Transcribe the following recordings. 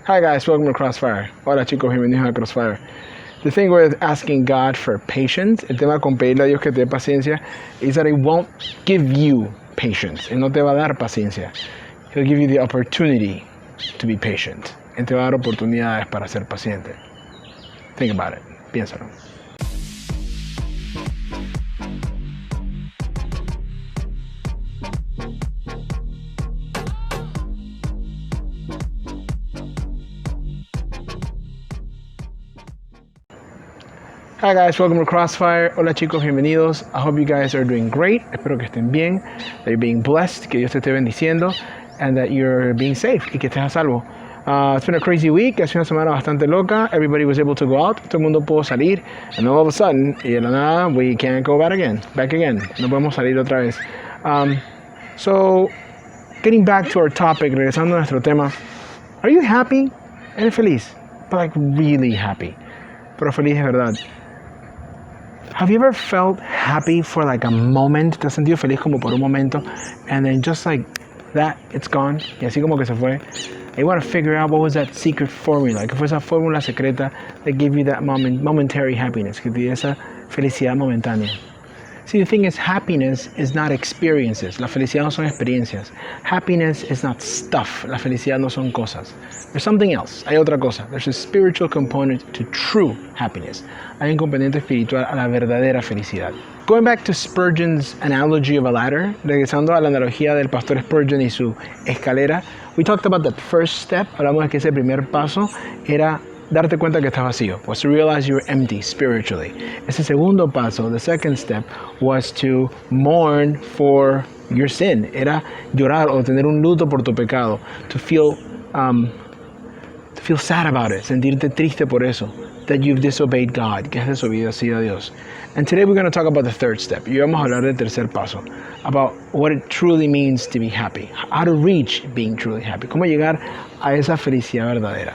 Hi guys, welcome to Crossfire. Hola chicos, bienvenidos a Crossfire. The thing with asking God for patience, el tema con pedirle a Dios que te dé paciencia, is that He won't give you patience. Él no te va a dar paciencia. He'll give you the opportunity to be patient. Él te va a dar oportunidades para ser paciente. Think about it. Piénsalo. Hi guys, welcome to Crossfire. Hola chicos, bienvenidos. I hope you guys are doing great. Espero que estén bien, that you're being blessed, que Dios te esté bendiciendo, and that you're being safe, y que estés a salvo. It's been a crazy week. Ha sido una semana bastante loca. Everybody was able to go out. Todo el mundo pudo salir. And all of a sudden, y de la nada, we can't go back again. No podemos salir otra vez. So, getting back to our topic, regresando a nuestro tema. Are you happy? ¿Eres feliz? But like really happy. Pero feliz de verdad. Have you ever felt happy for like a moment? ¿Te has sentido feliz como por un momento? And then just like that, it's gone. Y así como que se fue. And you want to figure out what was that secret formula. Que fue esa fórmula secreta that gave you that momentary happiness. Que te dio esa felicidad momentánea. See, the thing is, happiness is not experiences. La felicidad no son experiencias. Happiness is not stuff. La felicidad no son cosas. There's something else. Hay otra cosa. There's a spiritual component to true happiness. Hay un componente espiritual a la verdadera felicidad. Going back to Spurgeon's analogy of a ladder, regresando a la analogía del pastor Spurgeon y su escalera, we talked about that first step. Hablamos de que ese primer paso era darte cuenta que estás vacío, was to realize you're empty spiritually. Ese segundo paso, the second step, was to mourn for your sin. Era llorar o tener un luto por tu pecado. To feel sad about it, sentirte triste por eso. That you've disobeyed God, que has desobedecido a Dios. And today we're going to talk about the third step. Y vamos a hablar del tercer paso. About what it truly means to be happy. How to reach being truly happy. Cómo llegar a esa felicidad verdadera.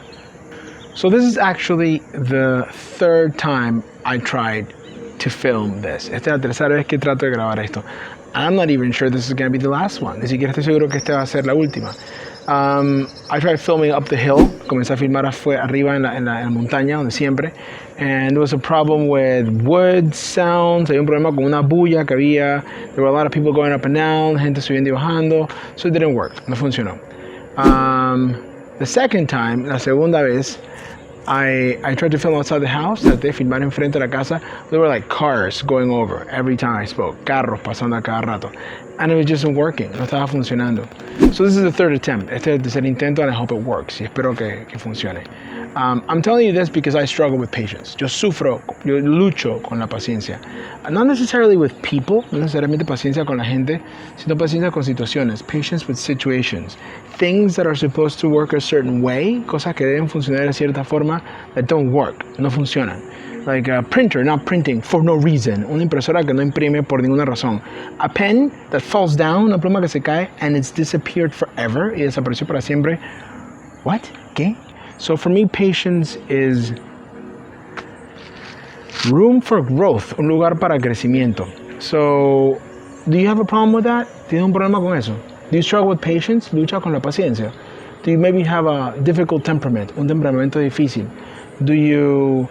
So this is actually the third time I tried to film this. Esta es la tercera vez que trato de grabar esto. I'm not even sure this is going to be the last one. Ni siquiera estoy seguro que esta va a ser la última. I tried filming up the hill. Comencé a filmar arriba en la montaña, donde siempre. And there was a problem with wood sounds. Había un problema con una bulla que había. There were a lot of people going up and down. Gente subiendo y bajando. So it didn't work. No funcionó. The second time, la segunda vez, I tried to film outside the house. Traté de filmar enfrente de la casa. There were like cars going over every time I spoke. Carros pasando a cada rato. And it just wasn't working. No estaba funcionando. So this is the third attempt. Este es el tercer intento and I hope it works. Y espero que funcione. I'm telling you this because I struggle with patience. Yo lucho con la paciencia. Not necessarily with people, no necesariamente paciencia con la gente, sino paciencia con situaciones. Patience with situations. Things that are supposed to work a certain way, cosas que deben funcionar de cierta forma, that don't work, no funcionan. Like a printer not printing for no reason. Una impresora que no imprime por ninguna razón. A pen that falls down, una pluma que se cae, and it's disappeared forever, y desapareció para siempre. What? ¿Qué? So for me, patience is room for growth, un lugar para crecimiento. So, do you have a problem with that? ¿Tienes un problema con eso? Do you struggle with patience? ¿Lucha con la paciencia? Do you maybe have a difficult temperament, un temperamento difícil? Do you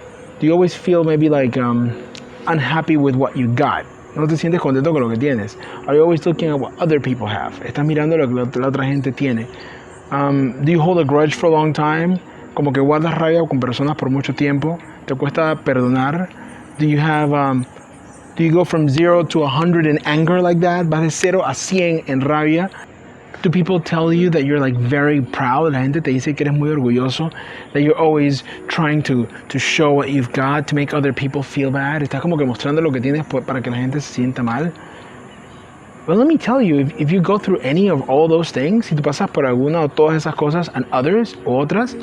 always feel maybe like unhappy with what you got? ¿No te sientes contento con lo que tienes? Are you always looking at what other people have? ¿Estás mirando lo que la otra gente tiene? Do you hold a grudge for a long time? Como que guardas rabia con personas por mucho tiempo. ¿Te cuesta perdonar? Do you go from 0 to 100 in anger like that? ¿Vas de 0 a 100 en rabia? Do people tell you that you're like very proud? La gente te dice que eres muy orgulloso. That you're always trying to show what you've got to make other people feel bad. Estás como que mostrando lo que tienes para que la gente se sienta mal. Well, let me tell you, if you go through any of all those things, si tú pasas por alguna o todas esas cosas, and others, u otras,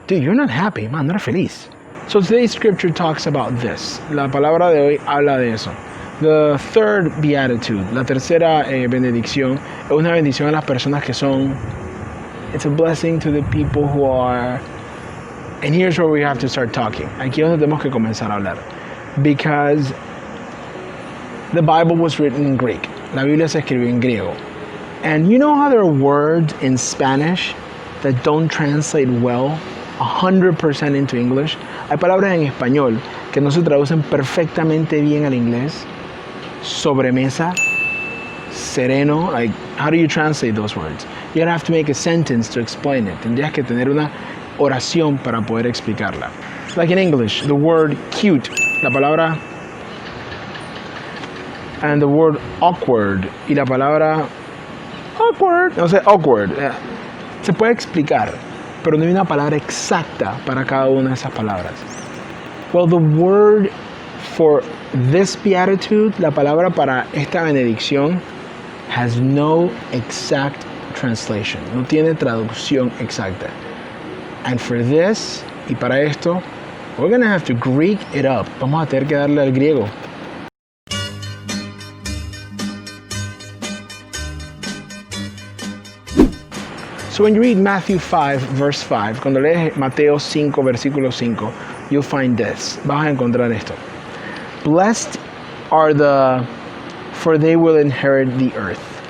dude, you're not happy, man, no eres feliz. So today's scripture talks about this. La palabra de hoy habla de eso. The third beatitude, la tercera benedicción, es una bendición a las personas que son. It's a blessing to the people who are. And here's where we have to start talking. Aquí es donde tenemos que comenzar a hablar. Because the Bible was written in Greek. La Biblia se escribió en griego. And you know how there are words in Spanish that don't translate well 100% into English. Hay palabras en español que no se traducen perfectamente bien al inglés. Sobremesa, sereno, like how do you translate those words? You'd have to make a sentence to explain it. Tendrías que tener una oración para poder explicarla. Like in English, the word cute, la palabra, and the word awkward, y la palabra awkward, no sé, awkward, se puede explicar, pero no hay una palabra exacta para cada una de esas palabras. Well, the word for this beatitude, la palabra para esta benedicción, has no exact translation. No tiene traducción exacta. And for this, y para esto, we're going to have to Greek it up. Vamos a tener que darle al griego. So when you read Matthew 5, verse 5, cuando lees Mateo 5, versículo 5, you'll find this. Vas a encontrar esto. Blessed are for they will inherit the earth.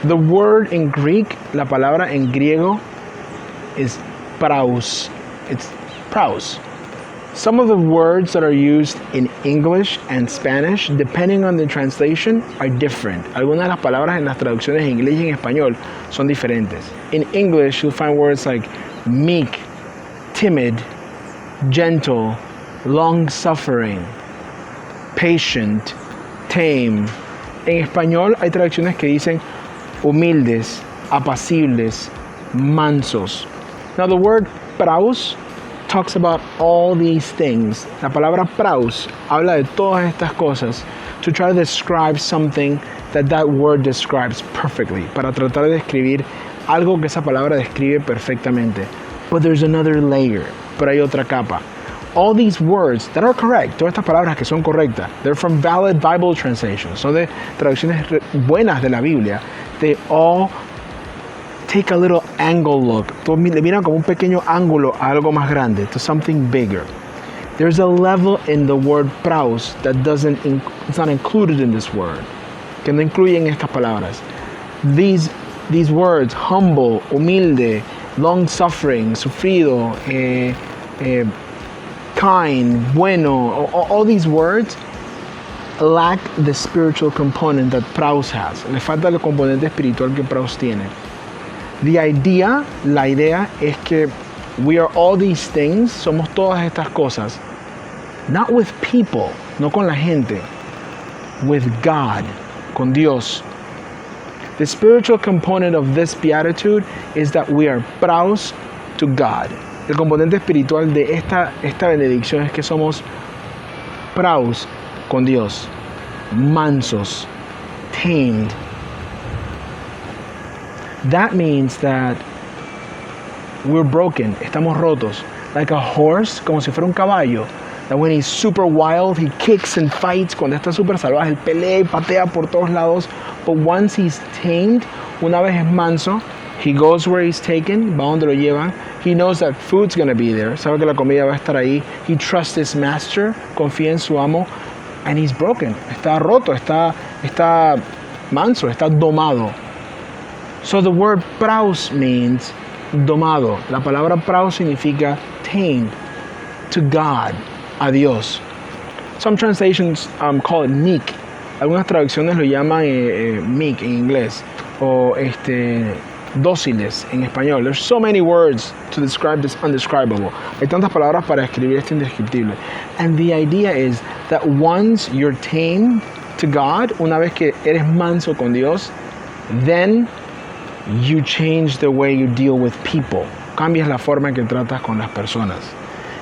The word in Greek, la palabra en griego, is pραός. It's pραός. Some of the words that are used in English and Spanish, depending on the translation, are different. Algunas de las palabras en las traducciones en inglés y en español son diferentes. In English, you'll find words like meek, timid, gentle, long-suffering, patient, tame. En español hay traducciones que dicen humildes, apacibles, mansos. Now the word pραός talks about all these things. La palabra pραός habla de todas estas cosas to try to describe something that word describes perfectly, para tratar de describir algo que esa palabra describe perfectamente. But there's another layer, pero hay otra capa. All these words that are correct, todas estas palabras que son correctas, they're from valid Bible translations, son de traducciones buenas de la Biblia. They all take a little angle look. Le miran como un pequeño ángulo a algo más grande, to something bigger. There's a level in the word pραός that it's not included in this word, que no incluyen estas palabras. These words, humble, humilde, long-suffering, sufrido, kind, bueno, all these words lack the spiritual component that pραός has. Le falta el componente espiritual que pραός tiene. La idea es que we are all these things, somos todas estas cosas, not with people, no con la gente, with God, con Dios. The spiritual component of this beatitude is that we are pραός to God. El componente espiritual de esta benedicción es que somos pραός con Dios, mansos, tamed. That means that we're broken, estamos rotos, like a horse, como si fuera un caballo. That when he's super wild, he kicks and fights. Cuando está super salvaje, él pelea y patea por todos lados. But once he's tamed, una vez es manso, he goes where he's taken, va donde lo llevan. He knows that food's going to be there, sabe que la comida va a estar ahí. He trusts his master, confía en su amo. And he's broken, está roto, está manso, está domado. So the word pραός means domado. La palabra pραός significa tamed, to God, a Dios. Some translations call it meek. Algunas traducciones lo llaman meek en inglés o dóciles en español. There's so many words to describe this undescribable. Hay tantas palabras para describir esto indescriptible. And the idea is that once you're tamed to God, una vez que eres manso con Dios, then you change the way you deal with people. Cambias la forma en que tratas con las personas.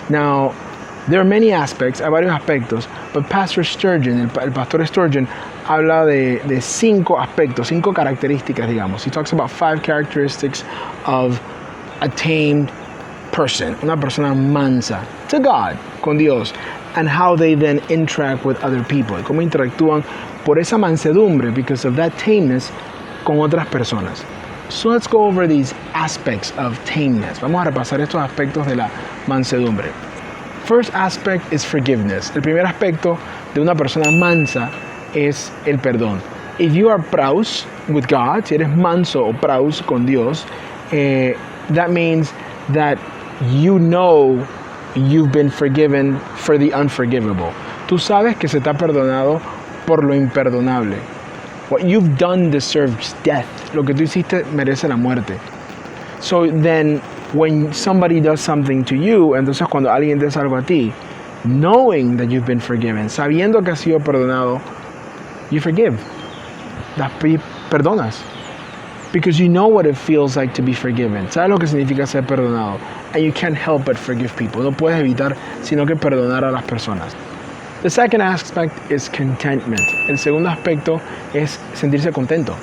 Now, there are many aspects, hay varios aspectos, but Pastor Sturgeon, el pastor Sturgeon, habla de 5 aspectos, 5 características, digamos. He talks about 5 characteristics of a tamed person, una persona mansa, to God, con Dios, and how they then interact with other people, y cómo interactúan por esa mansedumbre, because of that tameness, con otras personas. So let's go over these aspects of tameness. Vamos a repasar estos aspectos de la mansedumbre. First aspect is forgiveness. El primer aspecto de una persona mansa es el perdón. If you are pραός with God, si eres manso o pραός con Dios, that means that you know you've been forgiven for the unforgivable. Tú sabes que se te ha perdonado por lo imperdonable. What you've done deserves death. Lo que tú hiciste merece la muerte. So then, when somebody does something to you, entonces cuando alguien te hace algo a ti, knowing that you've been forgiven, sabiendo que has sido perdonado, you forgive. Perdonas. Because you know what it feels like to be forgiven. Sabes lo que significa ser perdonado. And you can't help but forgive people. No puedes evitar sino que perdonar a las personas. The second aspect is contentment. El segundo aspecto es sentirse contento.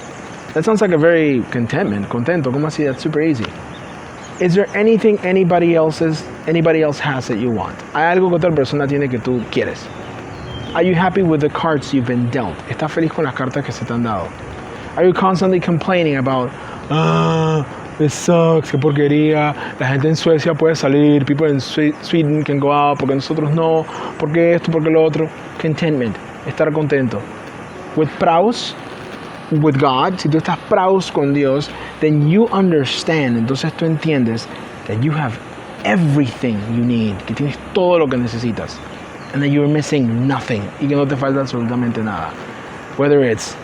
That sounds like a very contento. ¿Cómo así? That's super easy. Is there anything anybody else has that you want? ¿Hay algo que otra persona tiene que tú quieres? Are you happy with the cards you've been dealt? ¿Estás feliz con las cartas que se te han dado? Are you constantly complaining about, this sucks, qué porquería, la gente en Suecia puede salir, people in Sweden can go out, porque nosotros no, porque esto, porque lo otro? Contentment, estar contento. With pραός, with God, si tú estás pραός con Dios, then you understand, entonces tú entiendes that you have everything you need, que tienes todo lo que necesitas, and that you're missing nothing, y que no te falta absolutamente nada. Whether it's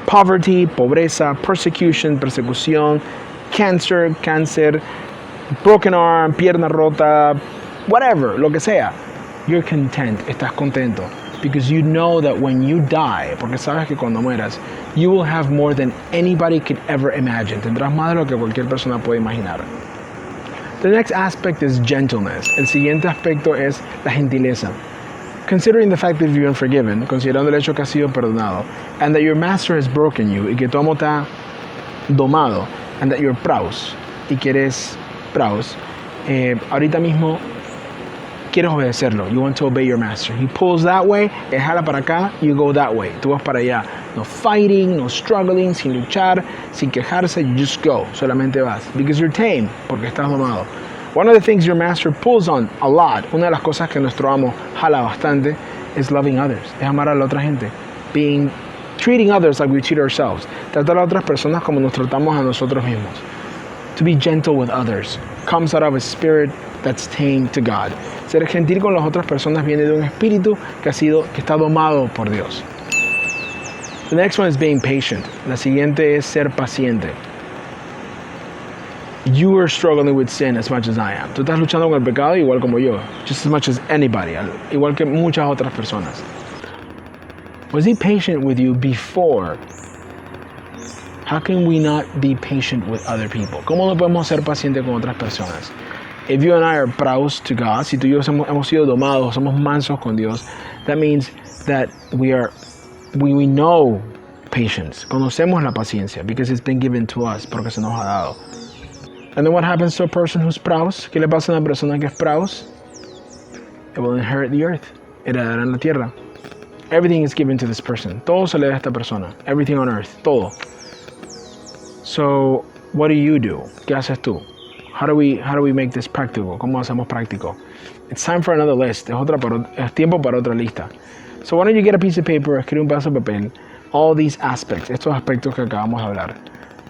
poverty, pobreza, persecución, cáncer, broken arm, pierna rota, whatever, lo que sea, you're content, estás contento. Because you know that when you die, porque sabes que cuando mueras, you will have more than anybody could ever imagine. Tendrás más de lo que cualquier persona puede imaginar. The next aspect is gentleness. El siguiente aspecto es la gentileza. Considering the fact that you've been forgiven, considerando el hecho que has sido perdonado, and that your master has broken you, y que tu amo te ha domado, and that you're pραός, y que eres pραός, ahorita mismo quieres obedecerlo. You want to obey your master. He pulls that way, él jala para acá, you go that way. Tú vas para allá. No fighting, no struggling, sin luchar, sin quejarse, you just go. Solamente vas. Because you're tame, porque estás domado. One of the things your master pulls on a lot, una de las cosas que nuestro amo jala bastante, is loving others. Es amar a la otra gente. Treating others like we treat ourselves. Tratar a otras personas como nos tratamos a nosotros mismos. To be gentle with others comes out of a spirit that's tame to God. Ser gentil con las otras personas viene de un espíritu que está domado por Dios. The next one is being patient. La siguiente es ser paciente. You are struggling with sin as much as I am. Tú estás luchando con el pecado igual como yo. Just as much as anybody. Igual que muchas otras personas. Was he patient with you before? How can we not be patient with other people? ¿Cómo no podemos ser pacientes con otras personas? If you and I are pραούς to God, si tú y yo hemos sido domados, somos mansos con Dios, that means that we know patience. Conocemos la paciencia because it's been given to us, porque se nos ha dado. And then what happens to a person who's pραός? ¿Qué le pasa a una persona que es pραός? It will inherit the earth. Heredarán la tierra. Everything is given to this person. Todo se le da a esta persona. Everything on earth. Todo. So, what do? ¿Qué haces tú? How do we make this practical? ¿Cómo hacemos práctico? It's time for another list. Es tiempo para otra lista. So why don't you get a piece of paper, escribe un pedazo de papel, all these aspects, estos aspectos que acabamos de hablar.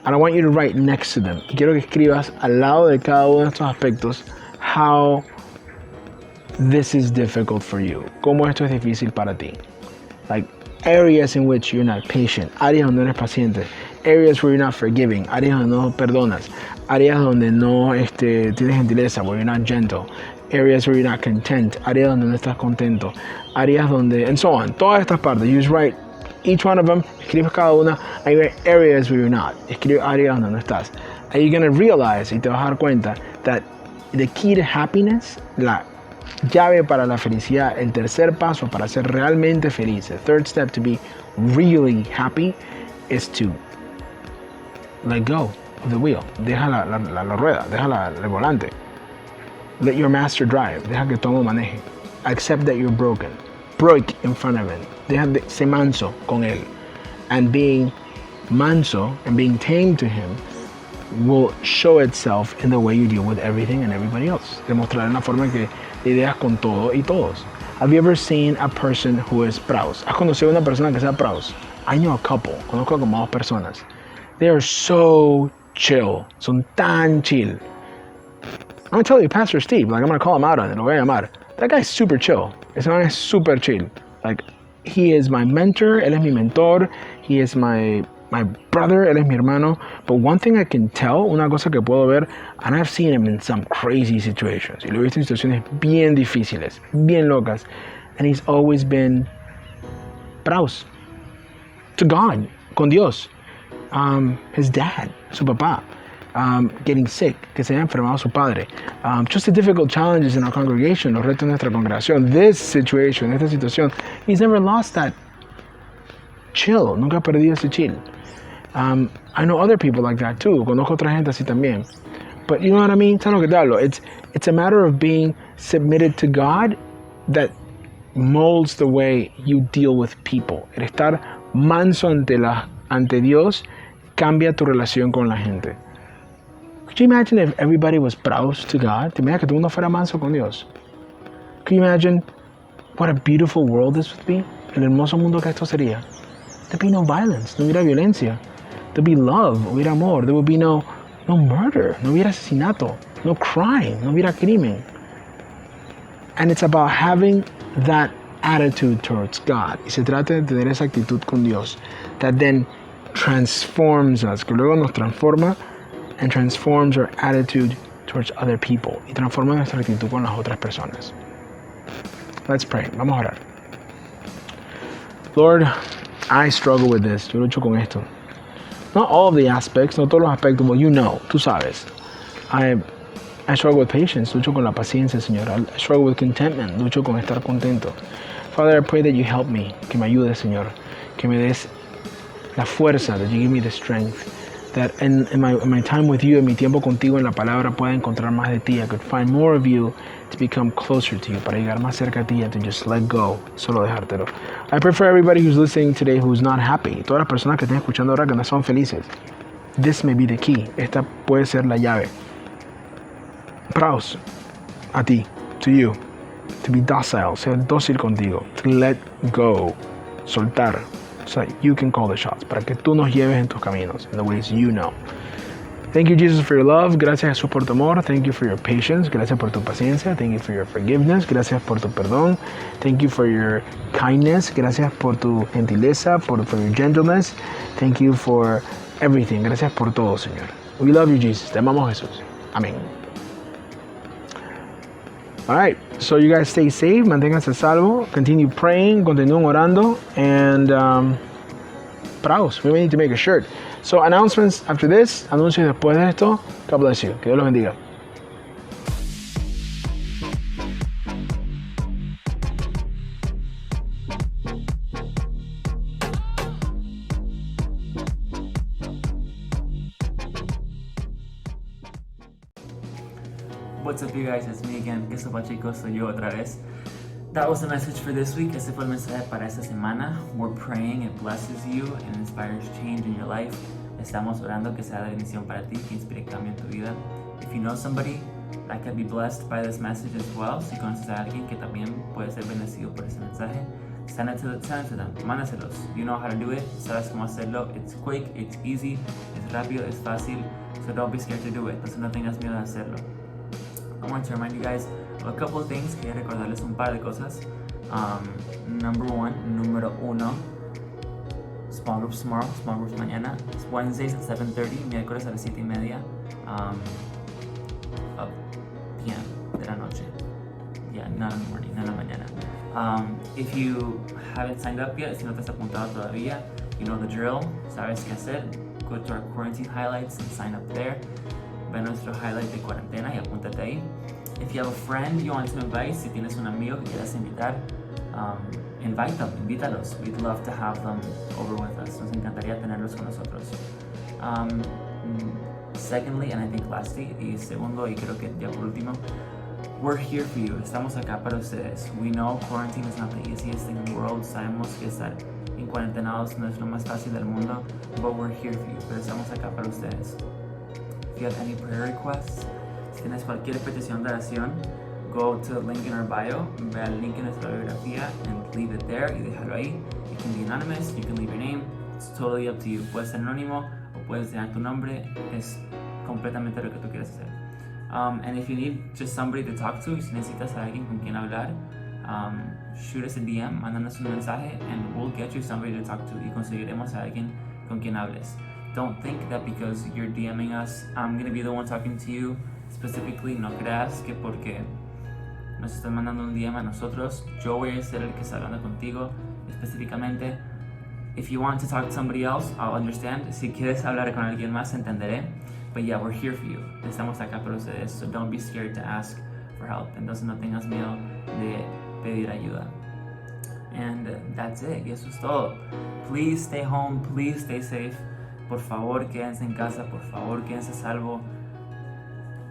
And I want you to write next to them. Y quiero que escribas al lado de cada uno de estos aspectos how this is difficult for you. Cómo esto es difícil para ti. Like areas in which you're not patient, áreas donde no eres paciente, areas where you're not forgiving, áreas donde no perdonas, áreas donde no tienes gentileza, where you're not gentle, areas where you're not content, áreas donde no estás contento, áreas donde, and so on. Todas estas partes, you just write each one of them, escribes cada una, and you write areas where you're not, escribe áreas donde no estás. And you're going to realize, y te vas a dar cuenta, that the key to happiness, la llave para la felicidad, el tercer paso para ser realmente feliz, the third step to be really happy, is to let go of the wheel. Deja la rueda, deja el volante. Let your master drive. Deja que tu amo maneje. Accept that you're broken. Break in front of him. Deja de ser manso con él. And being manso and being tame to him will show itself in the way you deal with everything and everybody else. Demostrará en la forma que lidias con todo y todos. Have you ever seen a person who is pραός? ¿Has conocido a una persona que sea pραός? I know a couple, conozco como 2 personas. They are so chill, son tan chill. I'm gonna tell you, Pastor Steve, like I'm gonna call him out on it, lo voy a llamar. That guy's super chill. Ese man es super chill. Like, he is my mentor, él es mi mentor, he is my brother, él es mi hermano. But one thing I can tell, una cosa que puedo ver, and I've seen him in some crazy situations. Y lo he visto en situaciones bien difíciles, bien locas. And he's always been pραός, to God, con Dios. His dad, su papá, getting sick, que se haya enfermado su padre. Just the difficult challenges in our congregation, los retos de nuestra congregación. This situation, esta situación, he's never lost that chill, nunca ha perdido ese chill. I know other people like that too, conozco otra gente así también. But you know what I mean? ¿Sabes lo que te hablo? It's a matter of being submitted to God that molds the way you deal with people. El estar manso ante Dios cambia tu relación con la gente. Could you imagine if everybody was pραός to God? ¿Te imaginas que todo el mundo fuera manso con Dios? Could you imagine what a beautiful world this would be? El hermoso mundo que esto sería. There'd be no violence, no hubiera violencia. There'd be love, hubiera amor. There would be no murder, no hubiera asesinato, no crime, no hubiera crimen. And it's about having that attitude towards God. Y se trata de tener esa actitud con Dios. That then transforms us, que luego nos transforma and transforms our attitude towards other people. Y transforma nuestra actitud con las otras personas. Let's pray. Vamos a orar. Lord, I struggle with this. Yo lucho con esto. Not all of the aspects, no todos los aspectos, but you know, tú sabes. I struggle with patience, lucho con la paciencia, Señor. I struggle with contentment, lucho con estar contento. Father, I pray that you help me, que me ayudes, Señor. Que me des la fuerza, that you give me the strength. That in my time with you, en mi tiempo contigo en la palabra, pueda encontrar más de ti. I could find more of you to become closer to you, para llegar más cerca a ti and to just let go, solo dejártelo. I pray for everybody who's listening today who's not happy. Todas las personas que estén escuchando ahora que no son felices. This may be the key. Esta puede ser la llave. Pραός, a ti, to you, to be docile, ser dócil contigo, to let go, soltar, so that you can call the shots, para que tú nos lleves en tus caminos, in the ways you know. Thank you, Jesus, for your love. Gracias, Jesús, por tu amor. Thank you for your patience. Gracias por tu paciencia. Thank you for your forgiveness. Gracias por tu perdón. Thank you for your kindness. Gracias por tu gentileza, for your gentleness. Thank you for everything. Gracias por todo, Señor. We love you, Jesus. Te amamos, Jesús. Amén. All right, so you guys stay safe, manténganse salvo, continue praying, continúen orando, and pραός, we need to make a shirt. So announcements after this, anuncios después de esto. God bless you, que Dios los bendiga. What's up, you guys? It's me again. ¿Qué sopa, chicos? Soy yo otra vez. That was the message for this week. Este fue el mensaje para esta semana. We're praying it blesses you and inspires change in your life. Estamos orando que sea de bendición para ti, que inspire cambio en tu vida. If you know somebody that could be blessed by this message as well, si conoces a alguien que también puede ser bendecido por este mensaje, send it to them, mándaselos. You know how to do it, sabes cómo hacerlo. It's quick, it's easy, es rápido, es fácil. So don't be scared to do it. Entonces no tengas miedo de hacerlo. I want to remind you guys of a couple of things. Quería recordarles un par de cosas. Número uno, small groups tomorrow, small groups mañana. It's Wednesdays at 7:30, miércoles a las 7:30 p.m. de la noche. Yeah, not in the morning, not in la mañana. If you haven't signed up yet, si no te has apuntado todavía, you know the drill, sabes qué hacer. Go to our quarantine highlights and sign up there. Ve nuestro highlight de cuarentena y apúntate ahí. If you have a friend you want to invite, si tienes un amigo que quieras invitar, invite them, invítalos. We'd love to have them over with us. Nos encantaría tenerlos con nosotros. Secondly, and I think lastly, y segundo, y creo que ya por último, we're here for you. Estamos acá para ustedes. We know quarantine is not the easiest thing in the world. Sabemos que estar en cuarentenados no es lo más fácil del mundo, but we're here for you. Pero estamos acá para ustedes. If you have any prayer requests, si tienes cualquier petición de oración, go to the link in our bio, ve al link en nuestra biografía and leave it there y déjalo ahí. Y can be anonymous, you can leave your name, it's totally up to you. Puedes ser anónimo o puedes dejar tu nombre, es completamente lo que tú quieres hacer. And if you need just somebody to talk to, si necesitas a alguien con quien hablar, shoot us a DM, mándanos un mensaje, and we'll get you somebody to talk to, y conseguiremos a alguien con quien hables. Don't think that because you're DMing us, I'm going to be the one talking to you specifically. No creas que porque nos están mandando un DM a nosotros, yo voy a ser el que está hablando contigo específicamente. If you want to talk to somebody else, I'll understand. Si quieres hablar con alguien más, entenderé. But yeah, we're here for you. Estamos acá para ustedes, so don't be scared to ask for help. Entonces no tengas miedo de pedir ayuda. And that's it. Y eso es todo. Please stay home. Please stay safe. Por favor, quédense en casa. Por favor, quédense a salvo.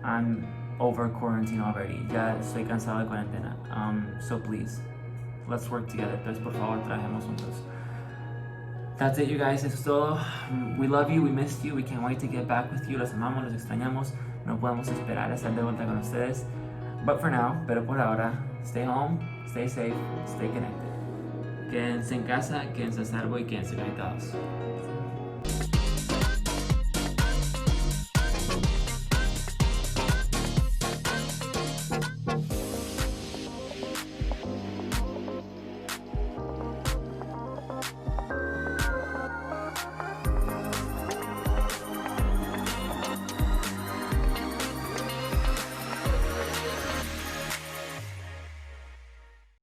I'm over quarantine already. Ya estoy cansado de cuarentena. So please, let's work together. Entonces, por favor, trabajemos juntos. That's it, you guys. Eso es todo. We love you. We missed you. We can't wait to get back with you. Los amamos, los extrañamos. No podemos esperar a estar de vuelta con ustedes. But for now, pero por ahora, stay home, stay safe, stay connected. Quédense en casa, quédense a salvo y quédense conectados.